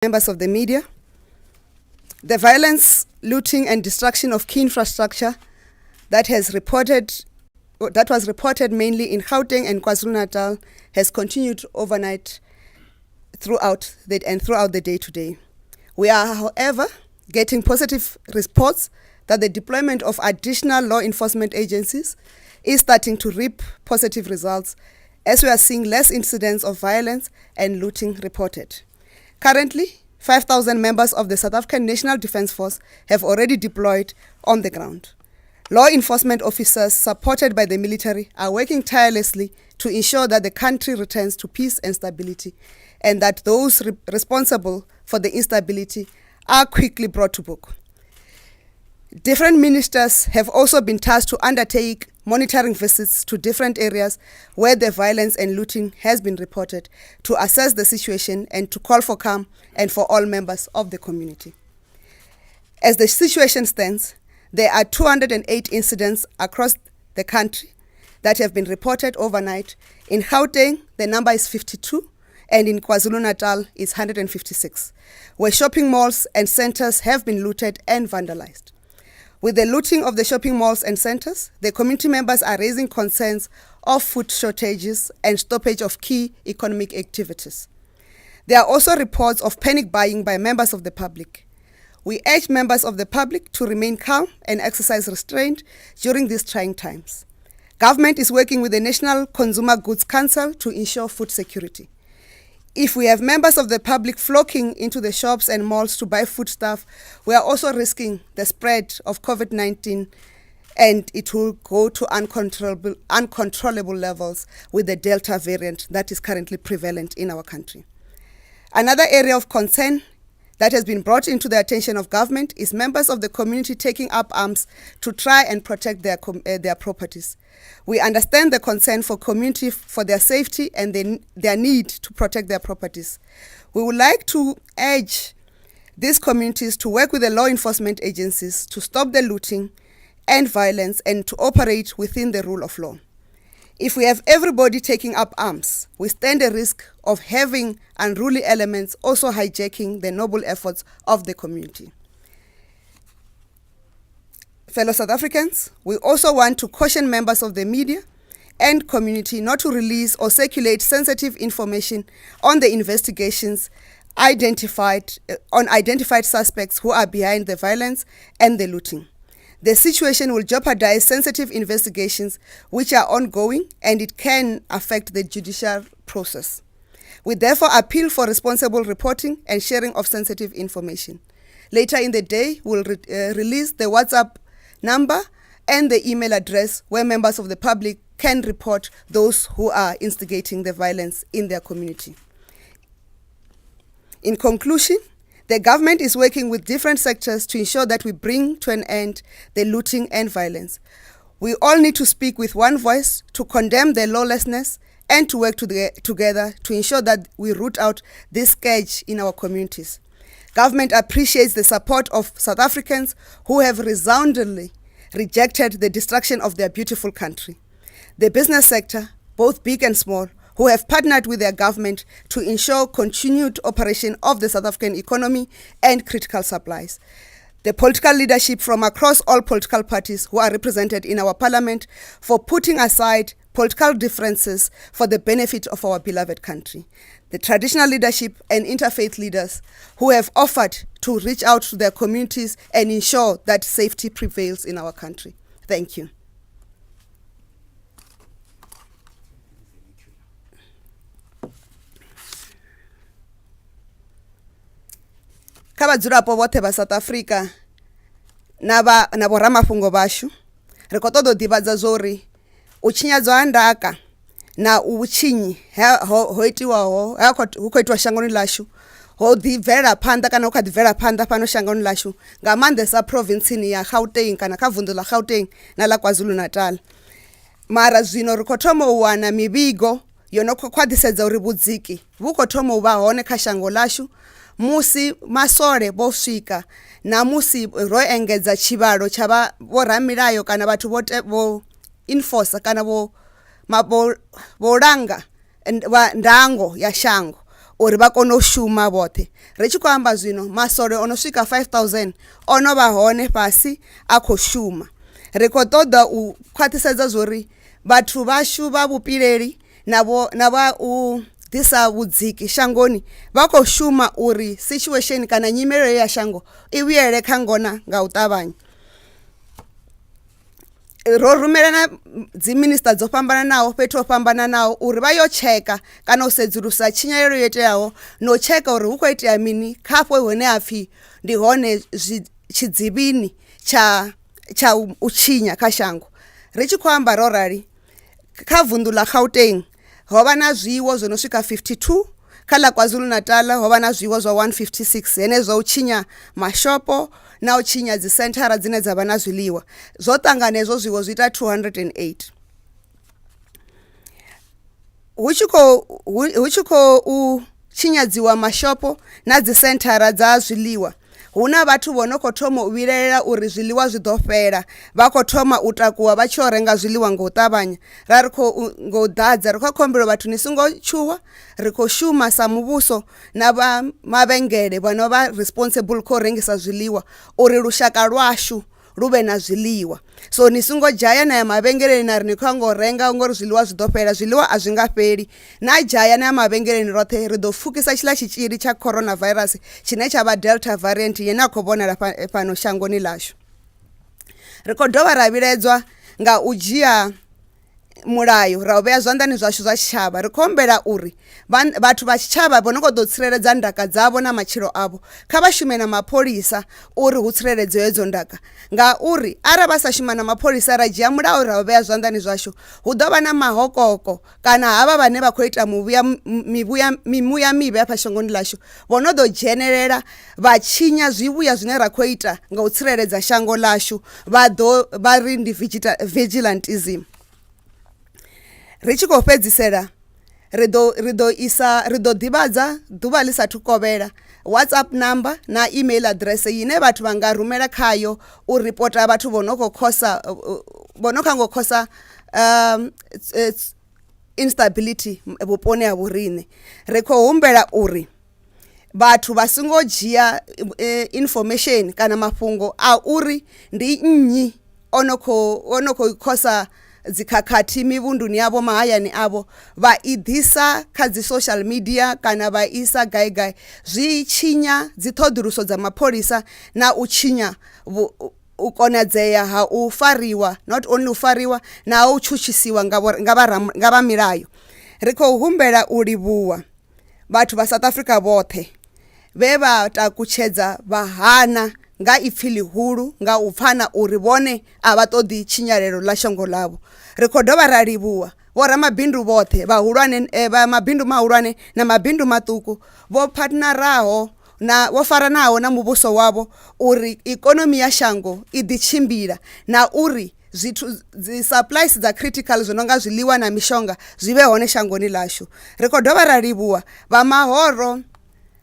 Members of the media, the violence, looting and destruction of key infrastructure that was reported mainly in Gauteng and KwaZulu-Natal has continued overnight throughout the day today. We are, however, getting positive reports that the deployment of additional law enforcement agencies is starting to reap positive results, as we are seeing less incidents of violence and looting reported. Currently, 5,000 members of the South African National Defence Force have already deployed on the ground. Law enforcement officers supported by the military are working tirelessly to ensure that the country returns to peace and stability, and that those responsible for the instability are quickly brought to book. Different ministers have also been tasked to undertake monitoring visits to different areas where the violence and looting has been reported, to assess the situation and to call for calm and for all members of the community. As the situation stands, there are 208 incidents across the country that have been reported overnight. In Gauteng, the number is 52, and in KwaZulu-Natal is 156, where shopping malls and centers have been looted and vandalized. With the looting of the shopping malls and centers, the community members are raising concerns of food shortages and stoppage of key economic activities. There are also reports of panic buying by members of the public. We urge members of the public to remain calm and exercise restraint during these trying times. Government is working with the National Consumer Goods Council to ensure food security. If we have members of the public flocking into the shops and malls to buy foodstuff, we are also risking the spread of COVID-19, and it will go to uncontrollable levels with the Delta variant that is currently prevalent in our country. Another area of concern that has been brought into the attention of government is members of the community taking up arms to try and protect their properties. We understand the concern for community for their safety and their need to protect their properties. We would like to urge these communities to work with the law enforcement agencies to stop the looting and violence and to operate within the rule of law. If we have everybody taking up arms, we stand a risk of having unruly elements also hijacking the noble efforts of the community. Fellow South Africans, we also want to caution members of the media and community not to release or circulate sensitive information on the investigations on identified suspects who are behind the violence and the looting. The situation will jeopardize sensitive investigations which are ongoing, and it can affect the judicial process. We therefore appeal for responsible reporting and sharing of sensitive information. Later in the day, we'll release the WhatsApp number and the email address where members of the public can report those who are instigating the violence in their community. In conclusion, the government is working with different sectors to ensure that we bring to an end the looting and violence. We all need to speak with one voice to condemn the lawlessness and to work together to ensure that we root out this scourge in our communities. Government appreciates the support of South Africans who have resoundingly rejected the destruction of their beautiful country. The business sector, both big and small, who have partnered with their government to ensure continued operation of the South African economy and critical supplies. The political leadership from across all political parties who are represented in our parliament for putting aside political differences for the benefit of our beloved country. The traditional leadership and interfaith leaders who have offered to reach out to their communities and ensure that safety prevails in our country. Thank you. Kabadzurapo vothe va South Africa na voramafungo vashu ri khou ṱoḓa u ḓivhadza zori u tshinyadzwa ha ndaka na u vhutshinyi ho itiwaho hu khou itiwa shangoni ḽashu ho ḓi bvelela phanḓa kana hu kha ḓi bvelela phanḓa fhano shangoni ḽashu nga maanḓesa provinsini ya Gauteng kana kha vunḓu ḽa Gauteng na ḽa KwaZulu-Natal. Mara zwino ri khou thoma u wana mivhigo yo no khwaṱhisedza uri vhudziki vhu khou thoma u vha hone kha shango ḽashu musi masole vho swika na musi ro engedza tshivhalo tsha vho ramilayo kana vhathu vho enforcer kana vho langa ndango ya shango uri vha kone u shuma vhoṱhe. Ri tshi khou amba zwino masole ono swika 5000 ono vha hone fhasi a khou shuma. Ri khou ṱoḓa u khwaṱhisedza zwori vhathu vhashu vha vhupileli na vha u ḓisa vhudziki shangoni vha khou shuma uri situation kana nyimelo ya shango i vhuyele kha ngona nga u ṱavhanya. Ro rumela na dzi minister dzo fhambananaho fhethu ho fhambananaho uri vha yo tsheka kana u sedzulusa tshinyalelo yo iteaho no tsheka uri hu khou itea mini kha hafho hune ha pfhi ndi hone tshidzivhini tsha u tshinya kha shango. Ri tshi khou amba ro rali kha vunḓu ḽa Gauteng ho vha na zwiwo zwo no swika 52, kha ḽa KwaZulu-Natal ho vha na zwiwo zwa 156 henezwo u tshinya mashopo na u tshinya dzi senthara dzine dza vha na zwiḽiwa. Zwo ṱangana hezwo zwiwo zwi ita 208. Hu tshi khou tshinyadziwa mashopo na dzi senthara dza zwiḽiwa, hu na vhathu vho no khou thoma u vhilelela uri zwiḽiwa zwi ḓo fhela, vha khou thoma u takuwa vha tshi o renga zwiḽiwa nga u ṱavhanya. Ra ri khou nga u ḓadza ri khou khombela vhathu ni songo tshuwa, ri khou shuma sa muvhuso na vha mavhengele vhano vha responsible kho rengisa zwiḽiwa uri lushaka lwashu lu vhe na zwiḽiwa. So ni songo dzhaya na ya mavhengeleni na ri ni khou ya nga u renga ngori zwiḽiwa zwi ḓo fhela, zwiḽiwa a zwi nga fheli. Na dzhaya na ya mavhengeleni roṱhe ri ḓo pfukisa tshiḽa tshitzhili tsha coronavirus tshine tsha vha Delta variant yene a khou vhonala fhano shangoni ḽashu. Ri khou dovha ra vhiledzwa nga u dzhia mulayo ra u vhea zwanḓani zwashu zwa tshitshavha. Ri khou humbela uri vhathu vha tshitshavha vho no khou ḓo tsireledza ndaka dzavho na matshilo avho kha vha shume na mapholisa uri hu tsireledzo hedzo ndaka, ngauri arali vha sa shuma na mapholisa ra dzhia mulayo ra u vhea zwanḓani zwashu hu ḓo vha na mahokoko kana havha vhane vha khou ita mimuya mivhi hafha shangoni ḽashu vho no ḓo dzhenelela vha tshinya zwivhuya zwine ra khou ita nga u tsireledza shango ḽashu vha ri ndi vigilantism. Ri tshi khou fhedzisela ri ḓo ḓivhadza ḓuvha ḽi sathu kovhela WhatsApp number na email address yine vhathu vha nga rumela khayo u ripota vhathu vho no khou khosa instability vhuponi ha vhoriṋe. Ri khou humbela uri vhathu vha songo dzhia information kana mafhungo a uri ndi nnyi ono khou khosa dzikhakhathi mivhunduni yavho mahayani avho vha i ḓisa kha dzi social media kana vha isa gai zwi tshinya dzi ṱhoḓuluso dza mapholisa na u tshinya u konadzea ha u fariwa, not only u fariwa na u tshutshisiwa nga vha milayo. Ri khou humbela u livhuwa vhathu vha South Africa vhoṱhe vhe vha takutshedza vha hana nga ipfhi ḽihulu nga u pfana uri vhone a vha ṱoḓi tshinyalelo ḽa shango ḽavho. Ri khou dovha ra livhuwa vhoramabindu vhoṱhe vha mabindu mahulwane na mabindu maṱuku vho partneraho vho faranaho na muvhuso wavho uri ikonomi ya shango i ḓi tshimbila na uri zwithu dzi supplies dza critical zwi no nga zwiḽiwa na mishonga zwi vhe hone shangoni ḽashu. Ri khou dovha ra livhuwa vha mahoro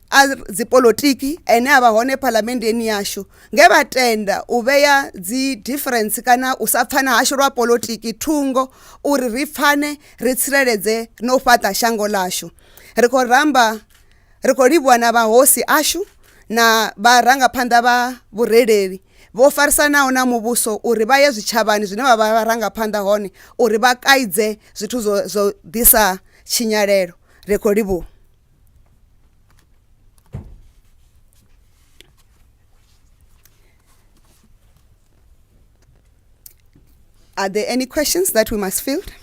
a dzipolotiki ene a vha hone phalamenndeni yashu nge vha tenda u vhea dzi difference kana u sa pfana hashu lwa polotiki thungo uri ri pfane ri tsireledze no fhaṱa shango ḽashu. Ri khou livhuwa na vhahosi ashu na vharangaphanḓa vha vhurereli vho farisanaho na muvhuso uri vha ye zwitshavhani zwine vha vha vharangaphanḓa hone uri vha kaidze zwithu zwo ḓisa tshinyalelo. Ri khou livhuwa. Are there any questions that we must field?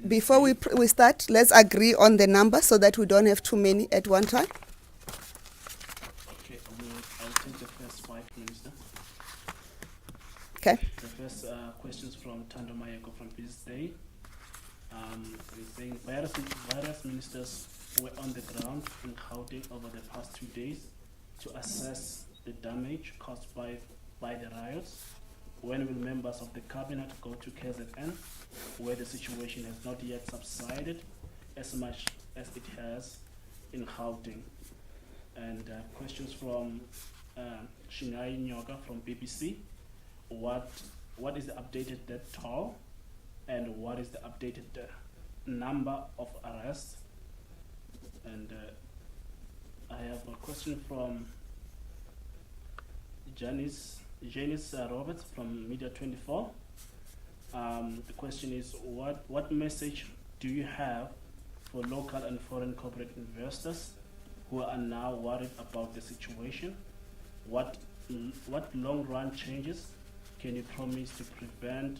Before we start, let's agree on the number so that we don't have too many at one time. Okay, I'll take the first 5 minutes. Okay. The first questions from Thando Mayeko from Business Day. We're saying various ministers were on the ground in Gauteng over the past 2 days to assess the damage caused by the riots. When will members of the cabinet go to KZN, where the situation has not yet subsided as much as it has in Gauteng? And questions from Shingai Nyoka from BBC. What is the updated death toll and what is the updated number of arrests? And I have a question from Janice Roberts from Media 24. The question is, what message do you have for local and foreign corporate investors who are now worried about the situation? What long-run changes can you promise to prevent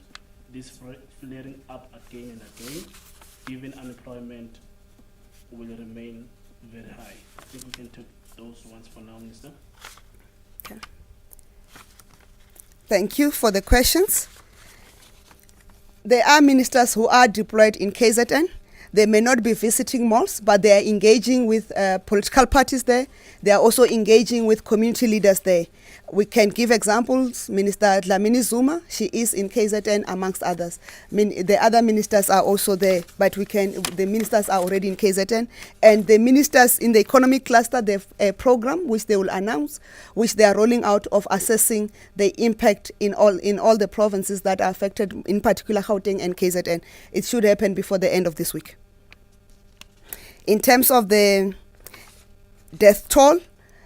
this flaring up again and again, given unemployment will remain very high? I think we can take those ones for now, Minister. Okay. Thank you for the questions. There are ministers who are deployed in KZN. They may not be visiting malls, but they are engaging with political parties there. They are also engaging with community leaders there. We can give examples. Minister Dlamini Zuma, she is in KZN amongst others. The other ministers are also there, but the ministers are already in KZN. And the ministers in the economic cluster, they have a program which they will announce, which they are rolling out, of assessing the impact in all the provinces that are affected, in particular Gauteng and KZN. It should happen before the end of this week. In terms of the death toll,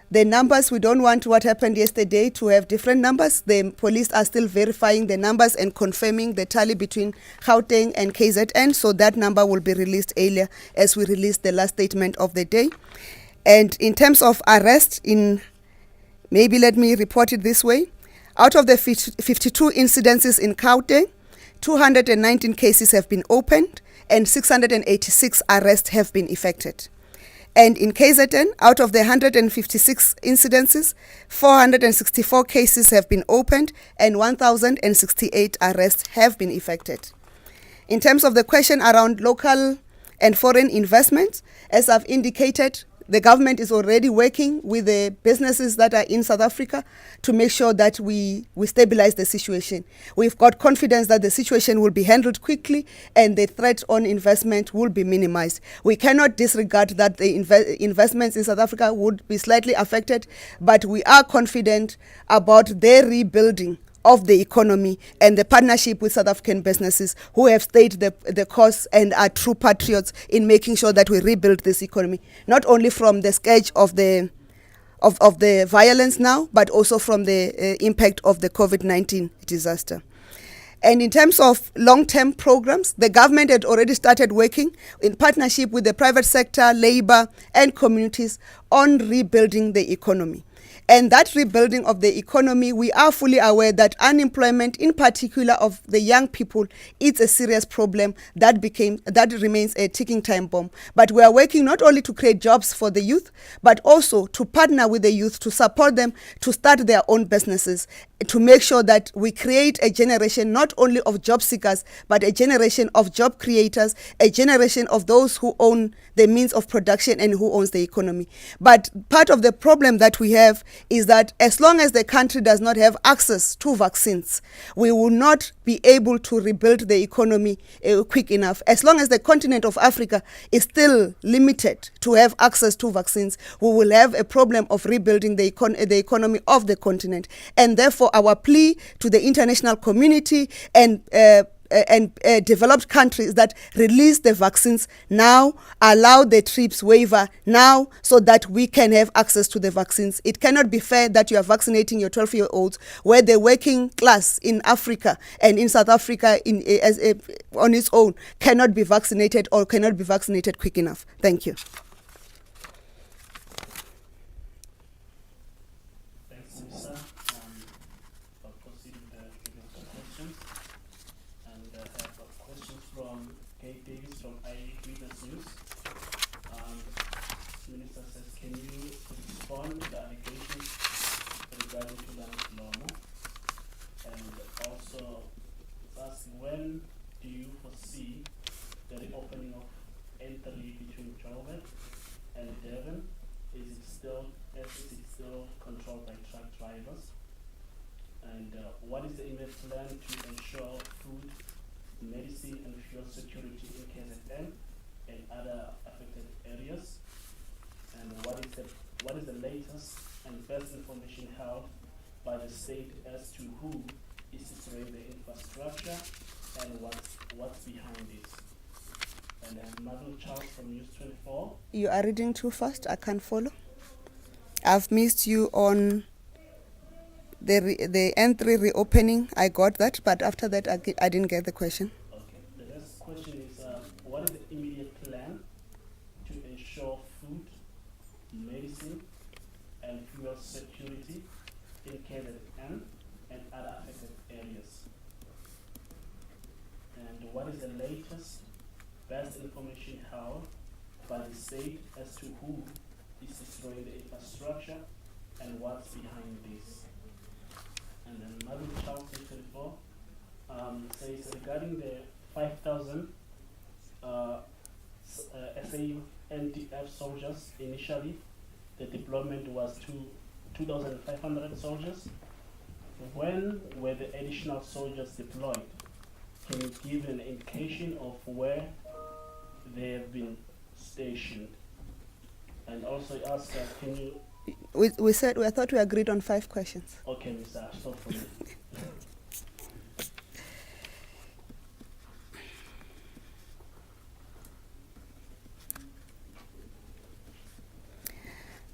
the numbers, we don't want what happened yesterday to have different numbers. The police are still verifying the numbers and confirming the tally between Gauteng and KZN, so that number will be released earlier as we release the last statement of the day. And in terms of arrest, maybe let me report it this way. Out of the 52 incidences in Gauteng, 219 cases have been opened and 686 arrests have been effected. And in KZN, out of the 156 incidences, 464 cases have been opened and 1,068 arrests have been effected. In terms of the question around local and foreign investments, as I've indicated, the government is already working with the businesses that are in South Africa to make sure that we stabilize the situation. We've got confidence that the situation will be handled quickly and the threat on investment will be minimized. We cannot disregard that the investments in South Africa would be slightly affected, but we are confident about their rebuilding of the economy and the partnership with South African businesses who have stayed the course and are true patriots in making sure that we rebuild this economy, not only from the scourge of the violence now, but also from the impact of the COVID-19 disaster. And in terms of long-term programs, the government had already started working in partnership with the private sector, labor, and communities on rebuilding the economy. And that rebuilding of the economy, we are fully aware that unemployment, in particular of the young people, is a serious problem that remains a ticking time bomb. But we are working not only to create jobs for the youth, but also to partner with the youth to support them to start their own businesses, to make sure that we create a generation not only of job seekers, but a generation of job creators, a generation of those who own the means of production and who owns the economy. But part of the problem that we have is that as long as the country does not have access to vaccines, we will not be able to rebuild the economy quick enough. As long as the continent of Africa is still limited to have access to vaccines, we will have a problem of rebuilding the economy of the continent. And therefore, our plea to the international community and developed countries that release the vaccines now, allow the TRIPS waiver now, so that we can have access to the vaccines. It cannot be fair that you are vaccinating your 12-year-olds where the working class in Africa and in South Africa on its own cannot be vaccinated or cannot be vaccinated quick enough. Thank you. Thanks, Lisa. I'll proceed with the questions. And I have a question from Kate Davis from Eyewitness News. Minister says, can you respond to the allegations regarding Tulani Lomo? And also ask, when do you foresee the reopening of N3 between Joburg and Durban? Is it still controlled by truck drivers? And what is the immediate plan to ensure food, medicine, and fuel security in KZN and other affected areas? And what is the latest and best information held by the state as to who is destroying the infrastructure and what's what's behind this? And then Madam Charles from News 24. You are reading too fast. I can't follow. I've missed you on the N3 reopening. I got that, but after that, I didn't get the question. Okay. The next question is, what is the immediate plan to ensure food, medicine, and fuel security in KZN and other affected areas? And what is the latest, best information held by the state as to who is destroying the infrastructure and what's behind this? And then Madam Charles 24 says regarding the 5,000 SANDF soldiers initially, the deployment was to 2,500 soldiers. When were the additional soldiers deployed? Can you give an indication of where they have been stationed? And also ask, can you... We said, I thought we agreed on 5 questions. Okay, Mr. Stop for me.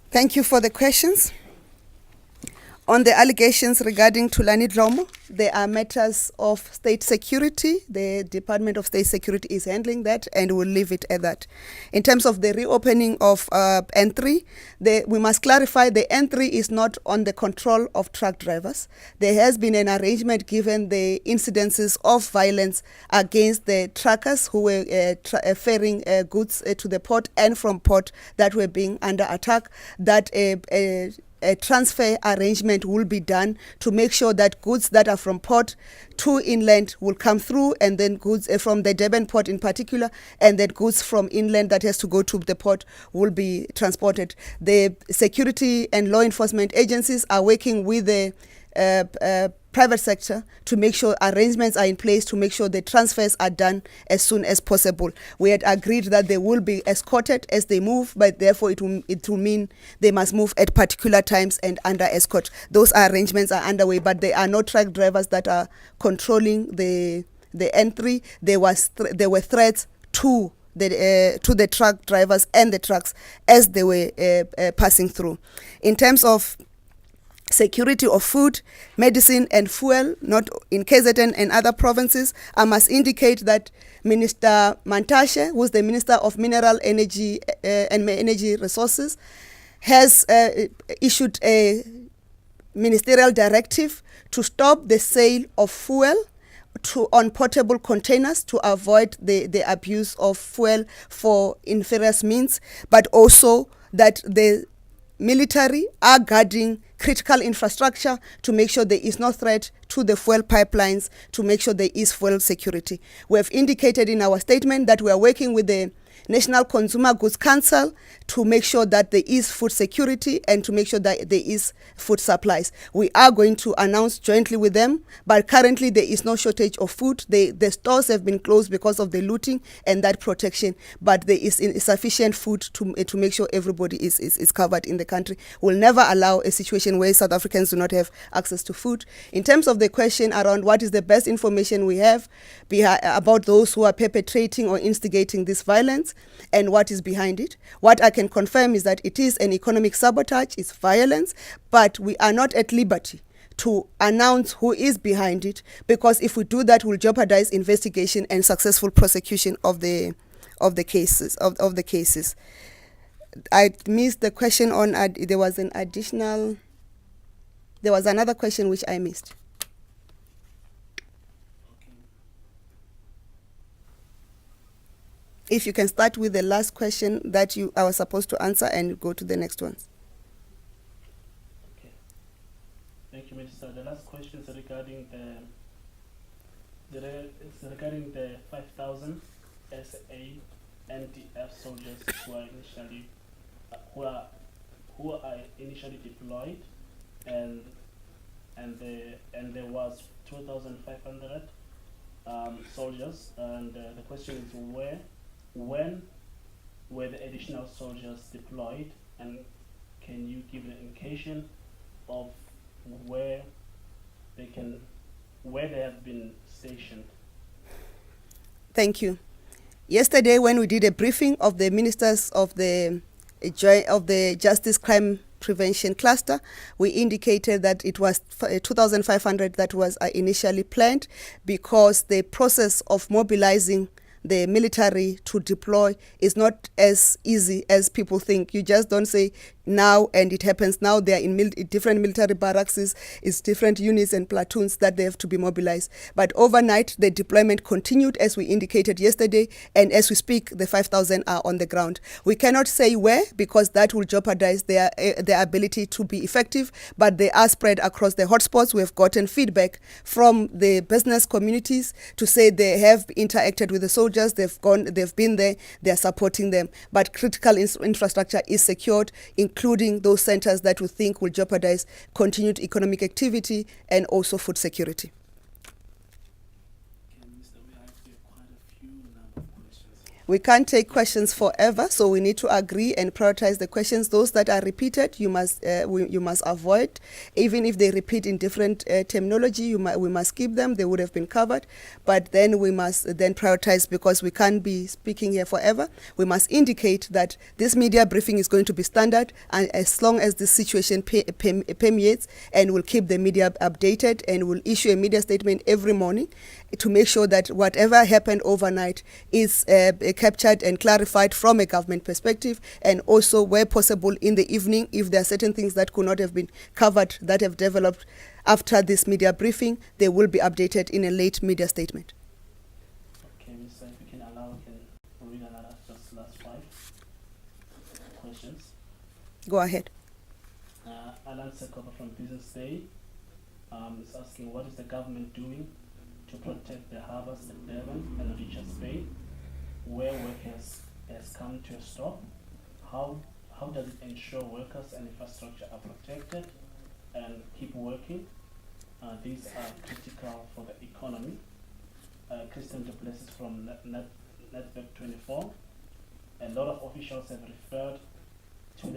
Thank you for the questions. On the allegations regarding Thulani Dlomo, there are matters of state security. The Department of State Security is handling that, and we'll leave it at that. In terms of the reopening of N3, we must clarify the N3 is not on the control of truck drivers. There has been an arrangement given the incidences of violence against the truckers who were ferrying goods to the port and from port that were being under attack, that a transfer arrangement will be done to make sure that goods that are from port to inland will come through, and then goods from the Durban port in particular, and then goods from inland that has to go to the port will be transported. The security and law enforcement agencies are working with the private sector to make sure arrangements are in place to make sure the transfers are done as soon as possible. We had agreed that they will be escorted as they move, but therefore it will mean they must move at particular times and under escort. Those arrangements are underway, but there are no truck drivers that are controlling the N3. There were threats to the truck drivers and the trucks as they were passing through. In terms of security of food, medicine and fuel, not in KZN and other provinces, I must indicate that Minister Mantashe, who is the Minister of Mineral Energy and Energy Resources, has issued a ministerial directive to stop the sale of fuel on portable containers to avoid the abuse of fuel for inferior means, but also that the military are guarding critical infrastructure to make sure there is no threat to the fuel pipelines, to make sure there is fuel security. We have indicated in our statement that we are working with the National Consumer Goods Council to make sure that there is food security and to make sure that there is food supplies. We are going to announce jointly with them, but currently there is no shortage of food. The stores have been closed because of the looting and that protection, but there is sufficient food to make sure everybody is covered in the country. We'll never allow a situation where South Africans do not have access to food. In terms of the question around what is the best information we have about those who are perpetrating or instigating this violence, and what is behind it. What I can confirm is that it is an economic sabotage, it's violence, but we are not at liberty to announce who is behind it, because if we do that, we'll jeopardize investigation and successful prosecution of the cases. I missed the question on there was another question which I missed. If you can start with the last question that I was supposed to answer and go to the next ones. Okay. Thank you, Minister. The last question is regarding the 5,000 SANDF soldiers who are initially deployed, and there was 2,500 soldiers, and the question is when were the additional soldiers deployed, and can you give an indication of where they have been stationed? Thank you. Yesterday, when we did a briefing of the ministers of the Justice Crime Prevention Cluster, we indicated that it was 2,500 that was initially planned, because the process of mobilizing the military to deploy is not as easy as people think. You just don't say now and it happens now. They are in different military barracks, is different units and platoons that they have to be mobilized. But overnight, the deployment continued as we indicated yesterday, and as we speak, the 5,000 are on the ground. We cannot say where, because that will jeopardize their ability to be effective, but they are spread across the hotspots. We have gotten feedback from the business communities to say they have interacted with the soldiers, they've been there, they are supporting them. But critical infrastructure is secured, including those centers that we think will jeopardize continued economic activity and also food security. Okay, Minister, we have quite a few number of questions. We can't take questions forever, so we need to agree and prioritize the questions. Those that are repeated, you must avoid. Even if they repeat in different terminology, we must keep them. They would have been covered, but then we must then prioritize, because we can't be speaking here forever. We must indicate that this media briefing is going to be standard, and as long as the situation permeates, and we'll keep the media updated, and we'll issue a media statement every morning to make sure that whatever happened overnight is captured and clarified from a government perspective, and also where possible in the evening, if there are certain things that could not have been covered that have developed after this media briefing, they will be updated in a late media statement. Okay, Minister, if we can allow, we can read another just last 5 questions. Go ahead. Alan Sekoba from Business Day is asking, what is the government doing to protect the harbors at Durban and Richards Bay, where work has come to a stop? How does it ensure workers and infrastructure are protected and keep working? These are critical for the economy. Christian Duplessis from Network 24. A lot of officials have referred to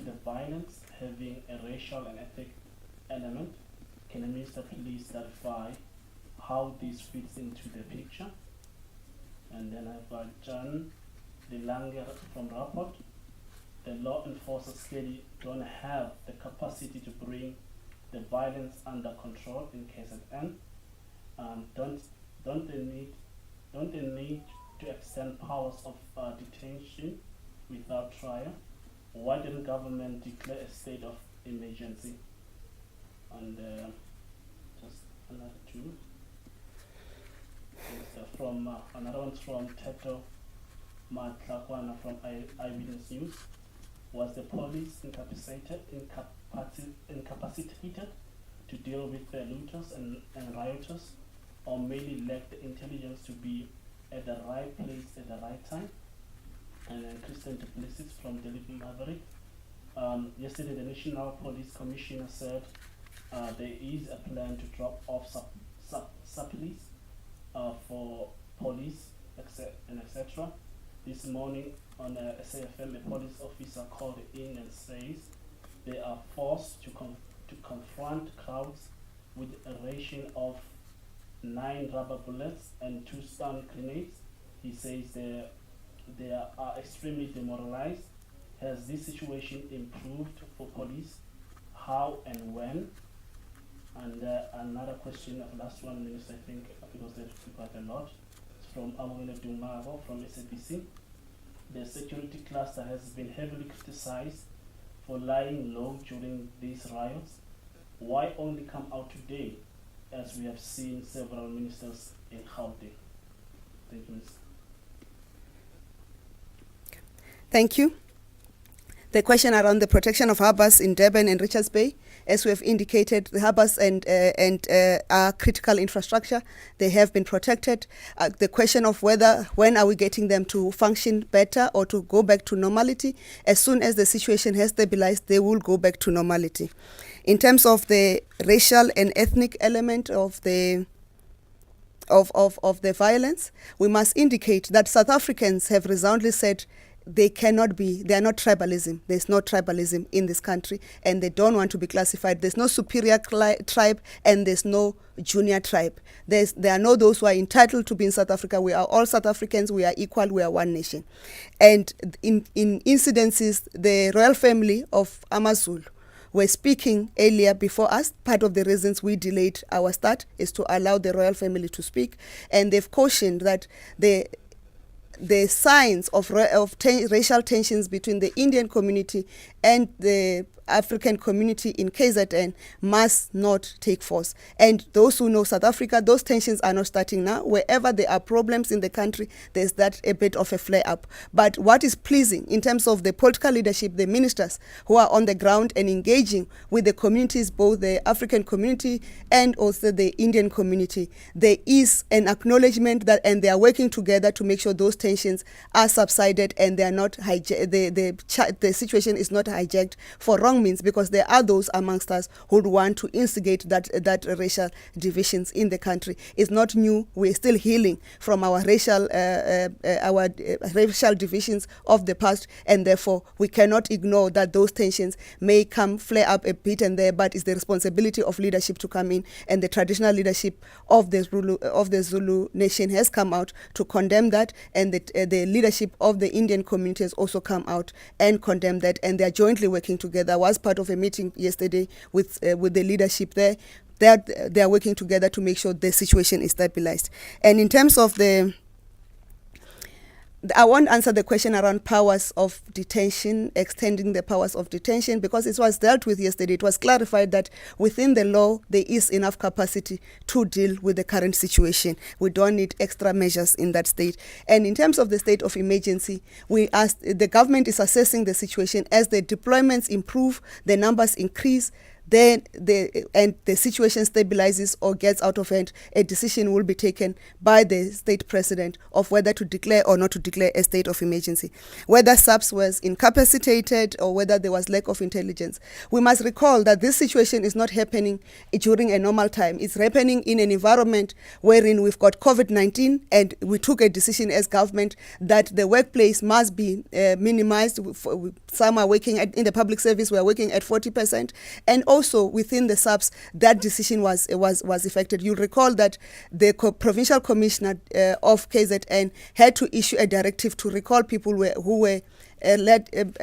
the violence having a racial and ethnic element. Can the minister please clarify how this fits into the picture? And then I've got John Lilange from Rapport. The law enforcers clearly don't have the capacity to bring the violence under control in KZN. Don't they need to extend powers of detention without trial? Why didn't government declare a state of emergency? And just another 2. From another one's from Teto Matlakwana from Eyewitness News. Was the police incapacitated to deal with the looters and rioters, or merely lacked the intelligence to be at the right place at the right time? And then Christian Duplessis from Daily Maverick. Yesterday, the National Police Commissioner said there is a plan to drop off subsidies for police, and etc. This morning on SAFM, a police officer called in and says they are forced to confront crowds with a ration of 9 rubber bullets and 2 stun grenades. He says they are extremely demoralized. Has this situation improved for police? How and when? And another question, last one, Minister, I think, because there's quite a lot. It's from Amwele Dumago from SABC. The security cluster has been heavily criticized for lying low during these riots. Why only come out today, as we have seen several ministers in Gauteng? Thank you, Minister. Thank you. The question around the protection of harbors in Durban and Richards Bay. As we have indicated, the harbors and are critical infrastructure. They have been protected. The question of when are we getting them to function better or to go back to normality, as soon as the situation has stabilized, they will go back to normality. In terms of the racial and ethnic element of the violence, we must indicate that South Africans have resoundingly said they are not tribalism. There's no tribalism in this country, and they don't want to be classified. There's no superior tribe, and there's no junior tribe. There are no those who are entitled to be in South Africa. We are all South Africans. We are equal. We are one nation. And in incidences, the royal family of AmaZulu were speaking earlier before us. Part of the reasons we delayed our start is to allow the royal family to speak, and they've cautioned that the signs of racial tensions between the Indian community and the African community in KZN must not take force. And those who know South Africa, those tensions are not starting now. Wherever there are problems in the country, there's that a bit of a flare up. But what is pleasing in terms of the political leadership, the ministers who are on the ground and engaging with the communities, both the African community and also the Indian community, there is an acknowledgement that, and they are working together to make sure those tensions are subsided and they are not the situation is not hijacked for wrong means, because there are those amongst us who would want to instigate that racial divisions in the country. It's not new. We're still healing from our racial divisions of the past, and therefore we cannot ignore that those tensions may flare up a bit and there, but it's the responsibility of leadership to come in, and the traditional leadership of the Zulu nation has come out to condemn that, and the leadership of the Indian community has also come out and condemned that, and they are jointly working together. I was part of a meeting yesterday with the leadership there. They are working together to make sure the situation is stabilized. And in terms of I won't answer the question around powers of detention, extending the powers of detention, because it was dealt with yesterday. It was clarified that within the law, there is enough capacity to deal with the current situation. We don't need extra measures in that state. And in terms of the state of emergency, the government is assessing the situation. As the deployments improve, the numbers increase, then the situation stabilizes or gets out of hand, a decision will be taken by the state president of whether to declare or not to declare a state of emergency. Whether SAPS was incapacitated or whether there was lack of intelligence. We must recall that this situation is not happening during a normal time. It's happening in an environment wherein we've got COVID-19, and we took a decision as government that the workplace must be minimized. Some are working in the public service, we are working at 40%, and also within the SAPS, that decision was effected. You'll recall that the provincial commissioner of KZN had to issue a directive to recall people who were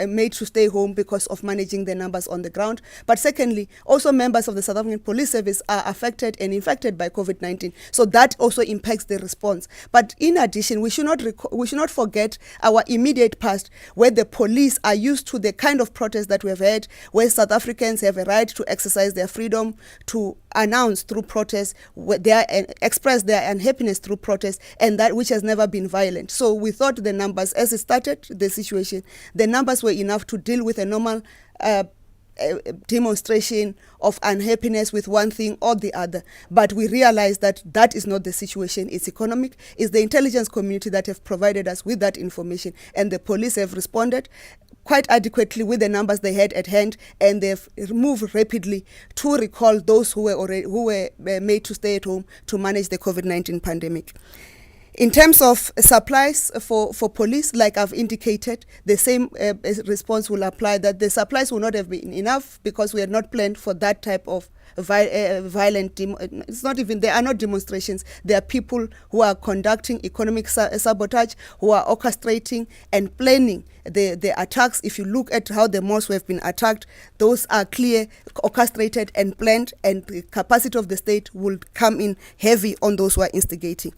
made to stay home because of managing the numbers on the ground. But secondly, also members of the South African Police Service are affected and infected by COVID-19. So that also impacts the response. But in addition, we should not forget our immediate past, where the police are used to the kind of protest that we have had, where South Africans have a right to exercise their freedom to announce through protest, express their unhappiness through protest, and that which has never been violent. So we thought the numbers, as it started the situation, the numbers were enough to deal with a normal demonstration of unhappiness with one thing or the other. But we realized that that is not the situation. It's economic. It's the intelligence community that have provided us with that information, and the police have responded quite adequately with the numbers they had at hand, and they've moved rapidly to recall those who were made to stay at home to manage the COVID-19 pandemic. In terms of supplies for police, like I've indicated, the same response will apply, that the supplies will not have been enough because we had not planned for that type of violent. It's not even, they are not demonstrations. They are people who are conducting economic sabotage, who are orchestrating and planning the attacks. If you look at how the malls have been attacked, those are clear, orchestrated and planned, and the capacity of the state will come in heavy on those who are instigating.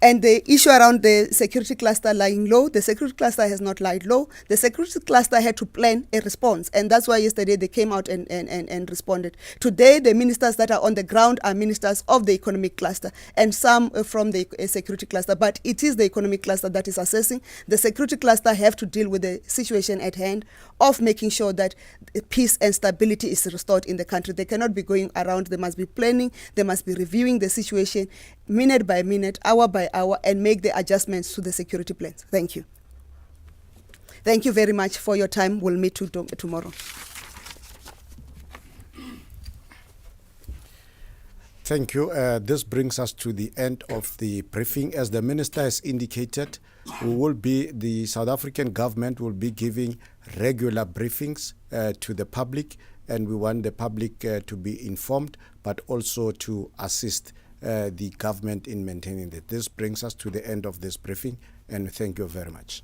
And the issue around the security cluster lying low, the security cluster has not lied low. The security cluster had to plan a response, and that's why yesterday they came out and responded. Today, the ministers that are on the ground are ministers of the economic cluster, and some from the security cluster, but it is the economic cluster that is assessing. The security cluster have to deal with the situation at hand of making sure that peace and stability is restored in the country. They cannot be going around. They must be planning. They must be reviewing the situation minute by minute, hour by hour, and make the adjustments to the security plans. Thank you. Thank you very much for your time. We'll meet tomorrow. Thank you. This brings us to the end of the briefing. As the Minister has indicated, the South African government will be giving regular briefings to the public, and we want the public to be informed, but also to assist the government in maintaining that. This brings us to the end of this briefing, and thank you very much.